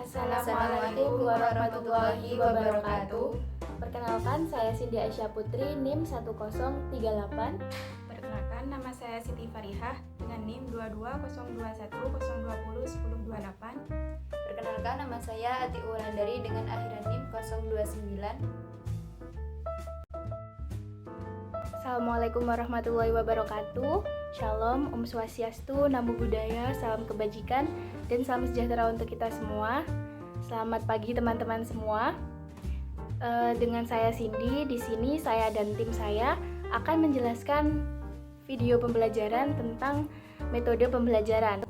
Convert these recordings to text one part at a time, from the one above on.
Assalamualaikum warahmatullahi wabarakatuh. Perkenalkan, saya Cindy Aisyah Putri, NIM 1038. Perkenalkan, nama saya Siti Farihah dengan NIM 220210201028. Perkenalkan, nama saya Ati Wulandari dengan akhiran NIM 029. Assalamualaikum warahmatullahi wabarakatuh. Shalom, Om Swastiastu, Namo Buddhaya, salam kebajikan, dan salam sejahtera untuk kita semua. Selamat pagi teman-teman semua. Dengan saya Cindy, di sini saya dan tim saya akan menjelaskan video pembelajaran tentang metode pembelajaran.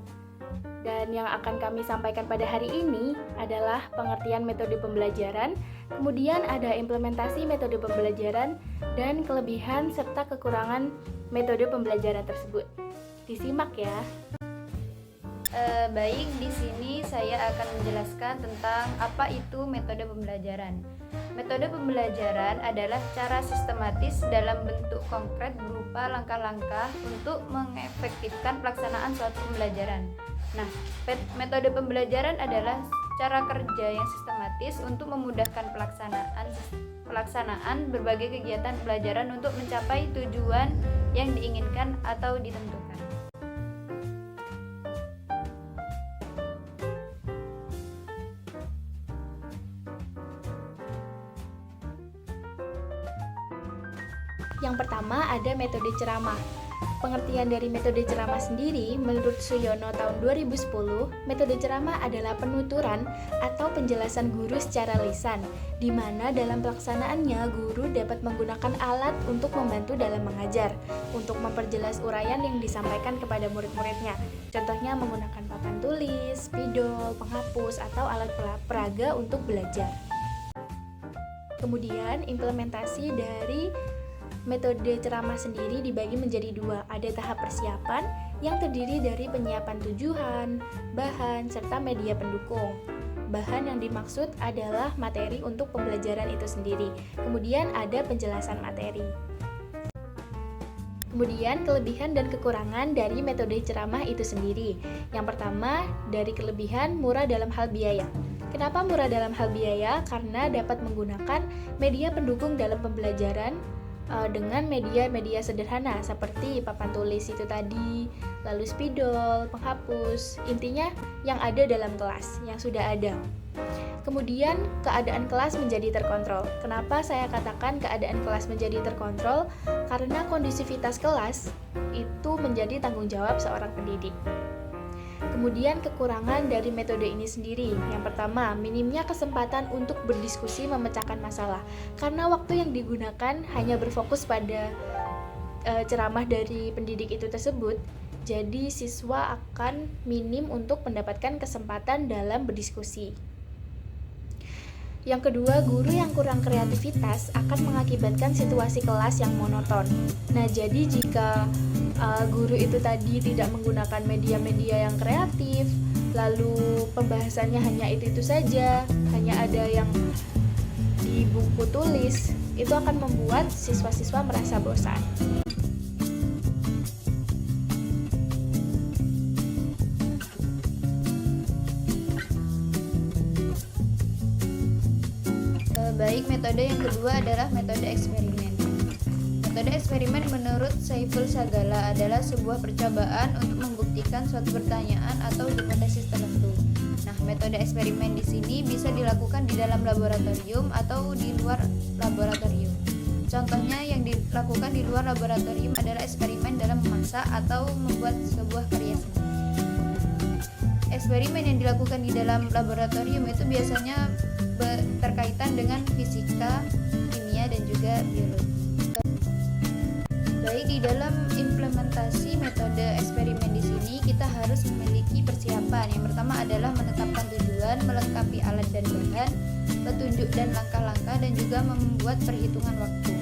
Dan yang akan kami sampaikan pada hari ini adalah pengertian metode pembelajaran, kemudian ada implementasi metode pembelajaran, dan kelebihan serta kekurangan metode pembelajaran tersebut. Disimak ya. Baik, di sini saya akan menjelaskan tentang apa itu metode pembelajaran. Metode pembelajaran adalah cara sistematis dalam bentuk konkret berupa langkah-langkah untuk mengefektifkan pelaksanaan suatu pembelajaran. Nah, metode pembelajaran adalah cara kerja yang sistematis untuk memudahkan pelaksanaan berbagai kegiatan pembelajaran untuk mencapai tujuan yang diinginkan atau ditentukan. Yang pertama ada metode ceramah. Pengertian dari metode ceramah sendiri, menurut Suyono tahun 2010, metode ceramah adalah penuturan atau penjelasan guru secara lisan, di mana dalam pelaksanaannya guru dapat menggunakan alat untuk membantu dalam mengajar, untuk memperjelas uraian yang disampaikan kepada murid-muridnya. Contohnya menggunakan papan tulis, spidol, penghapus, atau alat peraga untuk belajar. Kemudian implementasi dari metode ceramah sendiri dibagi menjadi dua. Ada tahap persiapan yang terdiri dari penyiapan tujuan, bahan, serta media pendukung. Bahan yang dimaksud adalah materi untuk pembelajaran itu sendiri. Kemudian ada penjelasan materi. Kemudian kelebihan dan kekurangan dari metode ceramah itu sendiri. Yang pertama, dari kelebihan murah dalam hal biaya. Kenapa murah dalam hal biaya? Karena dapat menggunakan media pendukung dalam pembelajaran dengan media-media sederhana seperti papan tulis itu tadi, lalu spidol, penghapus, intinya yang ada dalam kelas, yang sudah ada. Kemudian keadaan kelas menjadi terkontrol. Kenapa saya katakan keadaan kelas menjadi terkontrol? Karena kondusivitas kelas itu menjadi tanggung jawab seorang pendidik. Kemudian kekurangan dari metode ini sendiri. Yang pertama, minimnya kesempatan untuk berdiskusi memecahkan masalah. Karena waktu yang digunakan hanya berfokus pada ceramah dari pendidik itu tersebut, jadi siswa akan minim untuk mendapatkan kesempatan dalam berdiskusi. Yang kedua, guru yang kurang kreativitas akan mengakibatkan situasi kelas yang monoton. Nah, jadi jika guru itu tadi tidak menggunakan media-media yang kreatif, lalu pembahasannya hanya itu saja, hanya ada yang di buku tulis, itu akan membuat siswa-siswa merasa bosan. Baik, metode yang kedua adalah metode eksperimen. Metode eksperimen menurut Saiful Sagala adalah sebuah percobaan untuk membuktikan suatu pertanyaan atau hipotesis tertentu. Nah, metode eksperimen di sini bisa dilakukan di dalam laboratorium atau di luar laboratorium. Contohnya yang dilakukan di luar laboratorium adalah eksperimen dalam memasak atau membuat sebuah karya seni. Eksperimen yang dilakukan di dalam laboratorium itu biasanya terkaitan dengan fisika, kimia, dan juga biologi. Baik, di dalam implementasi metode eksperimen di sini kita harus memiliki persiapan. Yang pertama adalah menetapkan tujuan, melengkapi alat dan bahan, petunjuk dan langkah-langkah, dan juga membuat perhitungan waktu.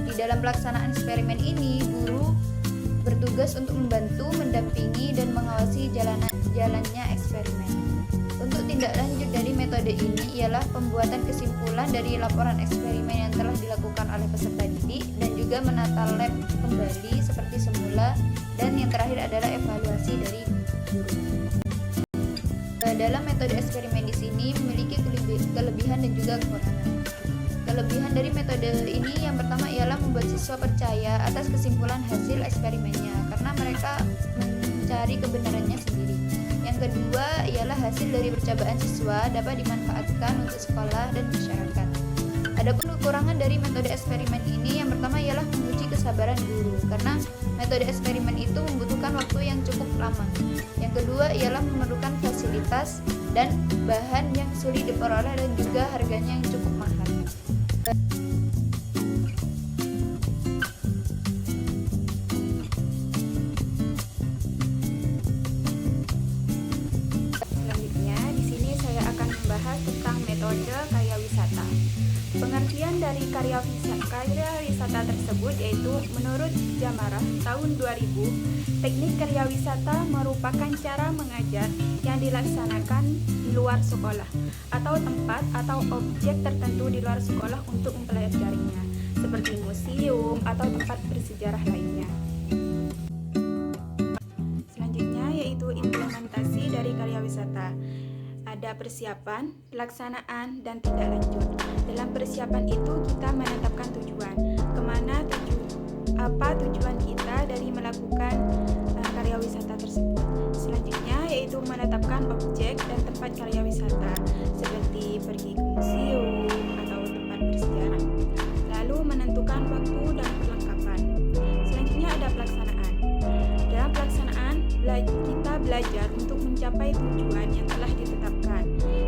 Di dalam pelaksanaan eksperimen ini, guru bertugas untuk membantu, mendampingi, dan mengawasi jalannya eksperimen. Untuk tindak lanjut dari metode ini ialah pembuatan kesimpulan dari laporan eksperimen yang telah dilakukan oleh peserta didik dan juga menata lab kembali seperti semula, dan yang terakhir adalah evaluasi dari guru. dalam metode eksperimen di sini memiliki kelebihan dan juga kekurangan. Kelebihan dari metode ini yang pertama ialah membuat siswa percaya atas kesimpulan hasil eksperimennya karena mereka mencari kebenarannya sendiri. Yang kedua ialah hasil dari percobaan siswa dapat dimanfaatkan untuk sekolah dan masyarakat. Adapun kekurangan dari metode eksperimen ini yang pertama ialah menguji kesabaran guru karena metode eksperimen itu membutuhkan waktu yang cukup lama. Yang kedua ialah memerlukan fasilitas dan bahan yang sulit diperoleh dan juga harganya yang cukup mahal. Selanjutnya, di sini saya akan membahas tentang metode karya wisata. Pengertian dari karya wisata tersebut yaitu menurut Jamarah tahun 2000, teknik karya wisata merupakan cara mengajar yang dilaksanakan di luar sekolah atau tempat atau objek tertentu di luar sekolah untuk mempelajarinya, seperti museum atau tempat bersejarah lainnya. Selanjutnya yaitu implementasi dari karya wisata. Ada persiapan, pelaksanaan, dan tindak lanjut. Dalam persiapan itu kita menetapkan tujuan, apa tujuan kita dari melakukan karya wisata tersebut. Selanjutnya yaitu menetapkan objek dan tempat karya wisata, seperti pergi ke museum atau tempat bersejarah. Lalu menentukan waktu dan perlengkapan. Selanjutnya ada pelaksanaan. Dalam pelaksanaan, kita belajar untuk mencapai tujuan yang telah ditetapkan.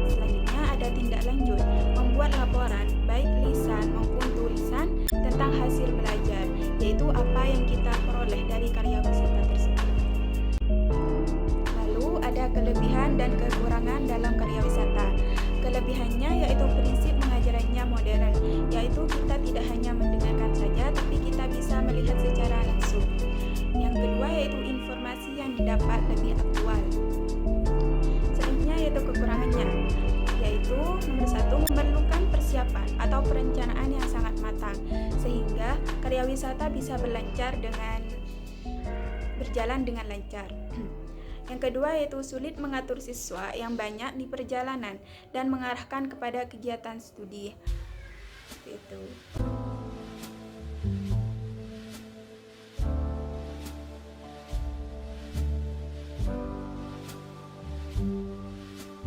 Selanjutnya ada tindak lanjut, membuat laporan, baik lisan maupun tulisan, tentang hasil belajar, yaitu apa yang kita peroleh dari karya wisata tersebut. Lalu ada kelebihan dan kekurangan dalam karya wisata. Kelebihannya yaitu prinsip mengajarannya modern, yaitu kita tidak hanya mendengarkan saja, tapi kita bisa melihat secara langsung. Yang kedua yaitu informasi yang didapat lebih aktual. Selanjutnya yaitu kekurangannya, yaitu nomor 1, memerlukan persiapan atau perencanaan yang sangat matang, sehingga karya wisata bisa berjalan dengan lancar. Yang kedua yaitu sulit mengatur siswa yang banyak di perjalanan dan mengarahkan kepada kegiatan studi. Seperti itu.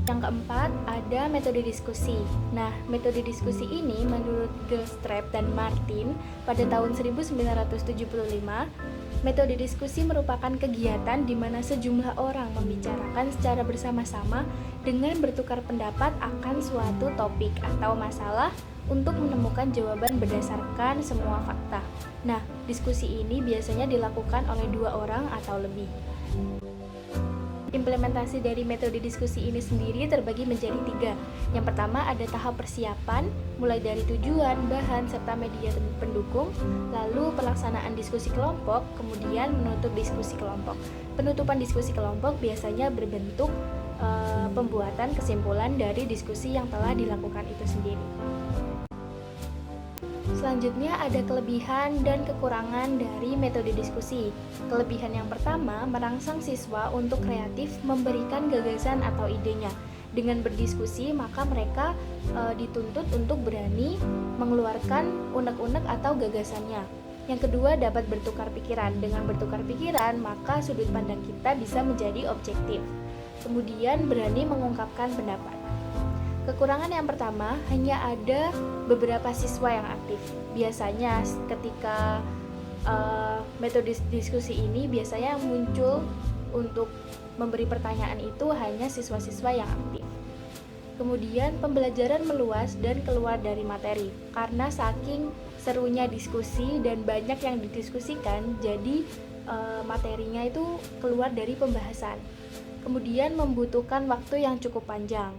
Yang keempat, ada metode diskusi. Nah, metode diskusi ini menurut Gilstrap dan Martin pada tahun 1975, metode diskusi merupakan kegiatan di mana sejumlah orang membicarakan secara bersama-sama dengan bertukar pendapat akan suatu topik atau masalah untuk menemukan jawaban berdasarkan semua fakta. Nah, diskusi ini biasanya dilakukan oleh 2 orang atau lebih. Implementasi dari metode diskusi ini sendiri terbagi menjadi 3. Yang pertama ada tahap persiapan, mulai dari tujuan, bahan, serta media pendukung, lalu pelaksanaan diskusi kelompok, kemudian menutup diskusi kelompok. Penutupan diskusi kelompok biasanya berbentuk pembuatan kesimpulan dari diskusi yang telah dilakukan itu sendiri. Selanjutnya ada kelebihan dan kekurangan dari metode diskusi. Kelebihan yang pertama, merangsang siswa untuk kreatif memberikan gagasan atau idenya. Dengan berdiskusi, maka mereka dituntut untuk berani mengeluarkan unek-unek atau gagasannya. Yang kedua, dapat bertukar pikiran. Dengan bertukar pikiran, maka sudut pandang kita bisa menjadi objektif. Kemudian berani mengungkapkan pendapat. Kekurangan yang pertama, hanya ada beberapa siswa yang aktif. Biasanya ketika metode diskusi ini biasanya yang muncul untuk memberi pertanyaan itu hanya siswa-siswa yang aktif. Kemudian pembelajaran meluas dan keluar dari materi. Karena saking serunya diskusi dan banyak yang didiskusikan, jadi materinya itu keluar dari pembahasan. Kemudian membutuhkan waktu yang cukup panjang.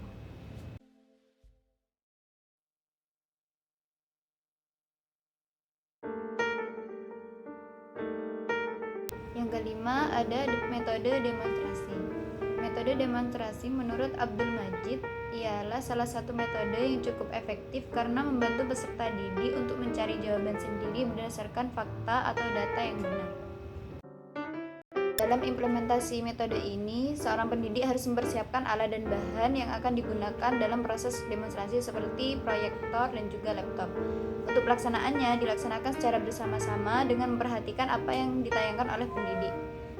Yang kelima ada metode demonstrasi. Metode demonstrasi menurut Abdul Majid ialah salah satu metode yang cukup efektif karena membantu peserta didik untuk mencari jawaban sendiri berdasarkan fakta atau data yang benar. Dalam implementasi metode ini, seorang pendidik harus mempersiapkan alat dan bahan yang akan digunakan dalam proses demonstrasi seperti proyektor dan juga laptop. Untuk pelaksanaannya dilaksanakan secara bersama-sama dengan memperhatikan apa yang ditayangkan oleh pendidik.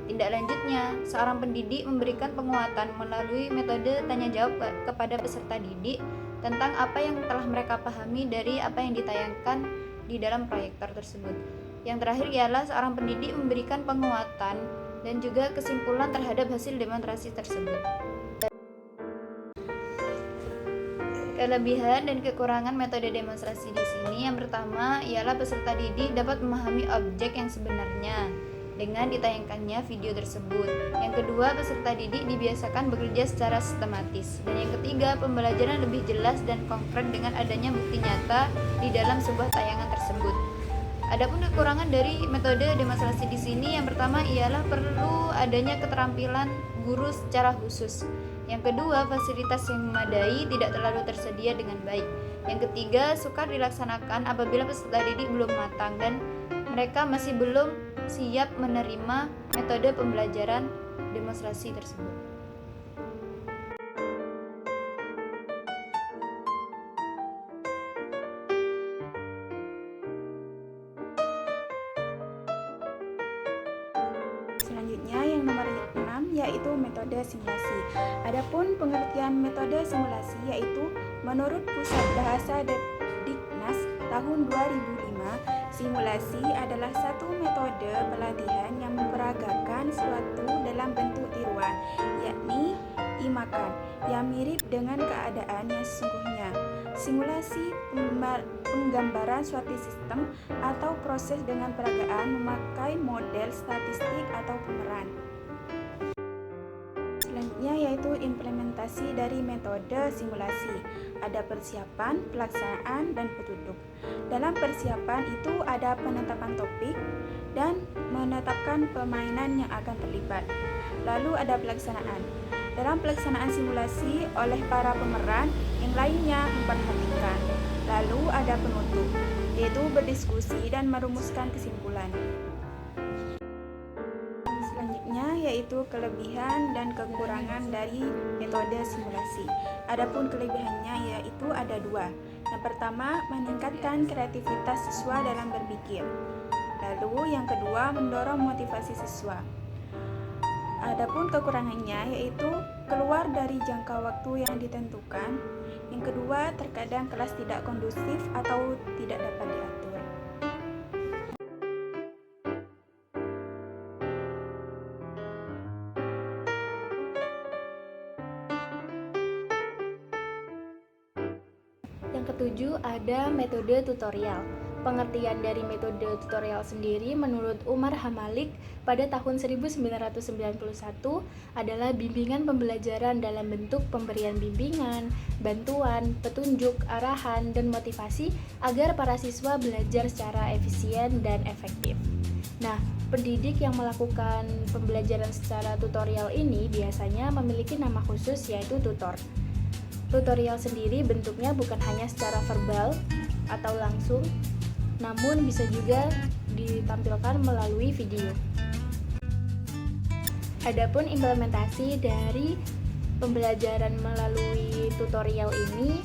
Tindak lanjutnya, seorang pendidik memberikan penguatan melalui metode tanya jawab kepada peserta didik tentang apa yang telah mereka pahami dari apa yang ditayangkan di dalam proyektor tersebut. Yang terakhir ialah seorang pendidik memberikan penguatan dan juga kesimpulan terhadap hasil demonstrasi tersebut. Kelebihan dan kekurangan metode demonstrasi di sini, yang pertama ialah peserta didik dapat memahami objek yang sebenarnya dengan ditayangkannya video tersebut. Yang kedua, peserta didik dibiasakan bekerja secara sistematis. Dan yang ketiga, pembelajaran lebih jelas dan konkret dengan adanya bukti nyata di dalam sebuah tayangan tersebut. Adapun kekurangan dari metode demonstrasi di sini, yang pertama ialah perlu adanya keterampilan guru secara khusus. Yang kedua, fasilitas yang memadai tidak terlalu tersedia dengan baik. Yang ketiga, sukar dilaksanakan apabila peserta didik belum matang dan mereka masih belum siap menerima metode pembelajaran demonstrasi tersebut. Selanjutnya yang nomor 6 yaitu metode simulasi. Adapun pengertian metode simulasi yaitu menurut Pusat Bahasa Diknas tahun 2005, simulasi adalah satu metode pelatihan yang memperagakan suatu dalam bentuk tiruan, yakni imakan, yang mirip dengan keadaan yang sesungguhnya. Simulasi penggambaran suatu sistem atau proses dengan peragaan memakai model statistik atau pemeran. Selanjutnya yaitu implementasi dari metode simulasi. Ada persiapan, pelaksanaan, dan petunjuk. Dalam persiapan itu ada penetapan topik dan menetapkan permainan yang akan terlibat. Lalu ada pelaksanaan. Dalam pelaksanaan simulasi oleh para pemeran, yang lainnya memperhatikan. Lalu ada penutup, yaitu berdiskusi dan merumuskan kesimpulan. Selanjutnya yaitu kelebihan dan kekurangan dari metode simulasi. Adapun kelebihannya yaitu ada dua. Yang pertama, meningkatkan kreativitas siswa dalam berpikir. Lalu yang kedua, mendorong motivasi siswa. Adapun kekurangannya yaitu keluar dari jangka waktu yang ditentukan. Yang kedua, terkadang kelas tidak kondusif atau tidak dapat diatur. Yang ketujuh ada metode tutorial. Pengertian dari metode tutorial sendiri menurut Umar Hamalik pada tahun 1991 adalah bimbingan pembelajaran dalam bentuk pemberian bimbingan, bantuan, petunjuk, arahan, dan motivasi agar para siswa belajar secara efisien dan efektif. Nah, pendidik yang melakukan pembelajaran secara tutorial ini biasanya memiliki nama khusus yaitu tutor. Tutorial sendiri bentuknya bukan hanya secara verbal atau langsung, namun bisa juga ditampilkan melalui video. Adapun implementasi dari pembelajaran melalui tutorial ini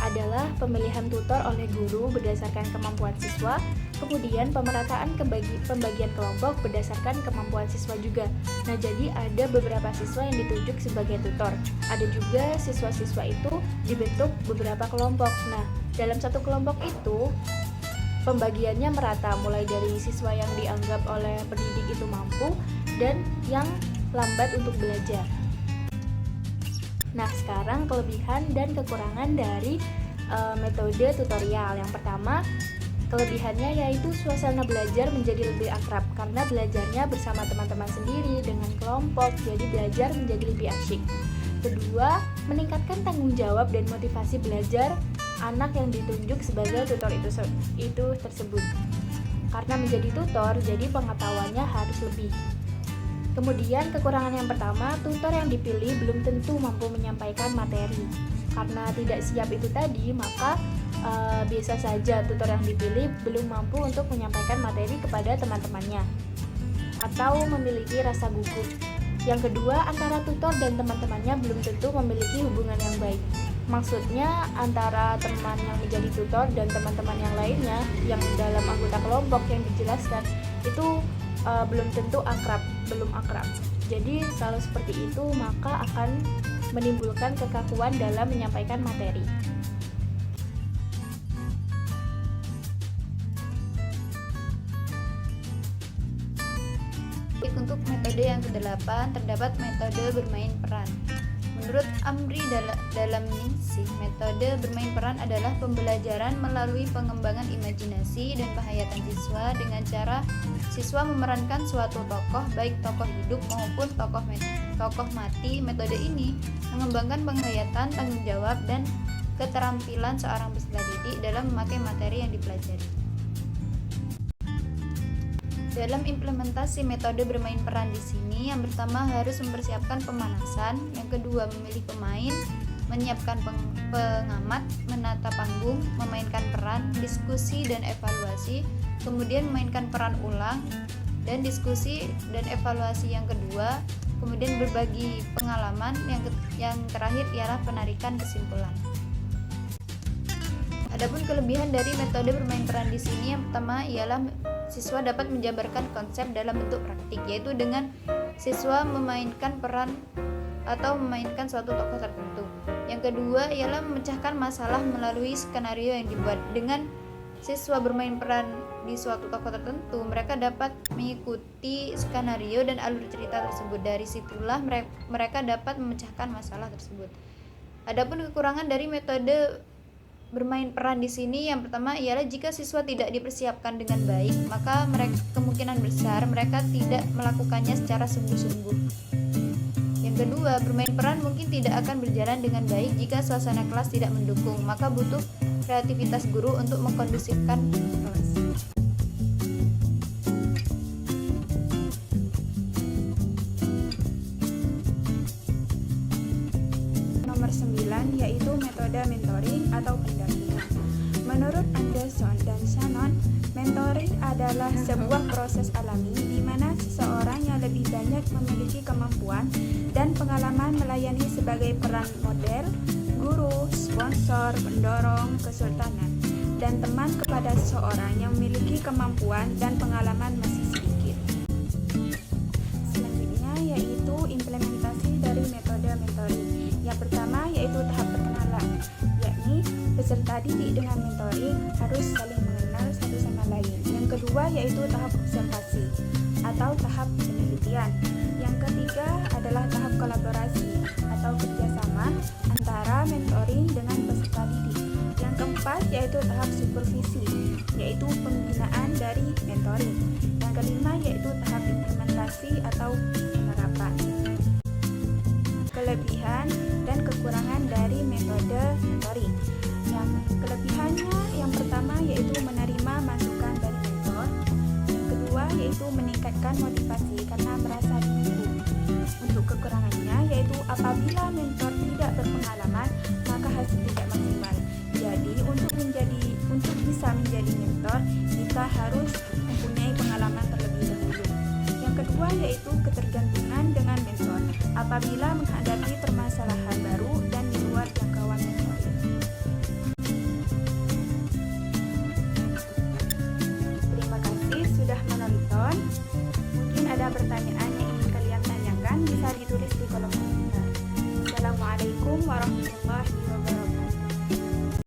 adalah pemilihan tutor oleh guru berdasarkan kemampuan siswa, kemudian pemerataan pembagian kelompok berdasarkan kemampuan siswa juga. Nah, jadi ada beberapa siswa yang ditunjuk sebagai tutor. Ada juga siswa-siswa itu dibentuk beberapa kelompok. Nah, dalam satu kelompok itu pembagiannya merata, mulai dari siswa yang dianggap oleh pendidik itu mampu dan yang lambat untuk belajar. Nah, sekarang kelebihan dan kekurangan dari metode tutorial. Yang pertama, kelebihannya yaitu suasana belajar menjadi lebih akrab karena belajarnya bersama teman-teman sendiri dengan kelompok, jadi belajar menjadi lebih asyik. Kedua, meningkatkan tanggung jawab dan motivasi belajar anak yang ditunjuk sebagai tutor itu tersebut. Karena menjadi tutor, jadi pengetahuannya harus lebih. Kemudian kekurangan yang pertama, tutor yang dipilih belum tentu mampu menyampaikan materi. Karena tidak siap itu tadi, maka biasa saja tutor yang dipilih belum mampu untuk menyampaikan materi kepada teman-temannya. atau memiliki rasa gugup. Yang kedua, antara tutor dan teman-temannya belum tentu memiliki hubungan yang baik. Maksudnya antara teman yang menjadi tutor dan teman-teman yang lainnya yang dalam anggota kelompok yang dijelaskan itu belum tentu belum akrab. Jadi kalau seperti itu maka akan menimbulkan kekakuan dalam menyampaikan materi. Untuk metode yang ke-8 terdapat metode bermain peran. Menurut Amri dalam Ningsih, metode bermain peran adalah pembelajaran melalui pengembangan imajinasi dan penghayatan siswa dengan cara siswa memerankan suatu tokoh, baik tokoh hidup maupun tokoh mati. Metode ini mengembangkan penghayatan, tanggung jawab, dan keterampilan seorang peserta didik dalam memakai materi yang dipelajari. Dalam implementasi metode bermain peran di sini, yang pertama harus mempersiapkan pemanasan, yang kedua memilih pemain, menyiapkan pengamat, menata panggung, memainkan peran, diskusi dan evaluasi, kemudian memainkan peran ulang dan diskusi dan evaluasi yang kedua, kemudian berbagi pengalaman, yang terakhir ialah penarikan kesimpulan. Adapun kelebihan dari metode bermain peran di sini, yang pertama ialah siswa dapat menjabarkan konsep dalam bentuk praktik, yaitu dengan siswa memainkan peran atau memainkan suatu tokoh tertentu. Yang kedua ialah memecahkan masalah melalui skenario yang dibuat. Dengan siswa bermain peran di suatu tokoh tertentu, mereka dapat mengikuti skenario dan alur cerita tersebut. Dari situlah mereka dapat memecahkan masalah tersebut. Adapun kekurangan dari metode bermain peran di sini, yang pertama ialah jika siswa tidak dipersiapkan dengan baik, maka kemungkinan besar mereka tidak melakukannya secara sungguh-sungguh. Yang kedua, bermain peran mungkin tidak akan berjalan dengan baik jika suasana kelas tidak mendukung, maka butuh kreativitas guru untuk mengkondusifkan kelas. Nomor 9 yaitu metode mentoring atau pendampingan. Menurut Anderson dan Shannon, mentoring adalah sebuah proses alami di mana seseorang yang lebih banyak memiliki kemampuan dan pengalaman melayani sebagai peran model, guru, sponsor, pendorong, kesultanan, dan teman kepada seseorang yang memiliki kemampuan dan pengalaman masih sedikit. Selanjutnya yaitu implementasi dari metode mentoring. Yang pertama yaitu tahap perkenalan, yakni peserta didik dengan mentoring harus saling mengenal satu sama lain. Yang kedua yaitu tahap observasi atau tahap penelitian. Yang ketiga adalah tahap kolaborasi atau kerjasama antara mentoring dengan peserta didik. Yang keempat yaitu tahap supervisi, yaitu pembinaan dari mentoring. Yang kelima yaitu tahap implementasi atau penerapan. Kelebihan dan kekurangan dari metode mentoring. Yang kelebihannya yang pertama yaitu menerima masukan dari mentor. Yang kedua yaitu meningkatkan motivasi karena merasa didukung. Untuk kekurangannya yaitu apabila mentor tidak berpengalaman maka hasil tidak maksimal. Jadi untuk bisa menjadi mentor kita harus mempunyai pengalaman terlebih dahulu. Yang kedua yaitu ketergantungan dengan mentor apabila menghadapi permasalahan baru dan di luar jangkauan mentor. Terima kasih sudah menonton. Mungkin ada pertanyaan yang ingin kalian tanyakan, bisa ditulis di kolom komentar. Assalamualaikum warahmatullahi wabarakatuh.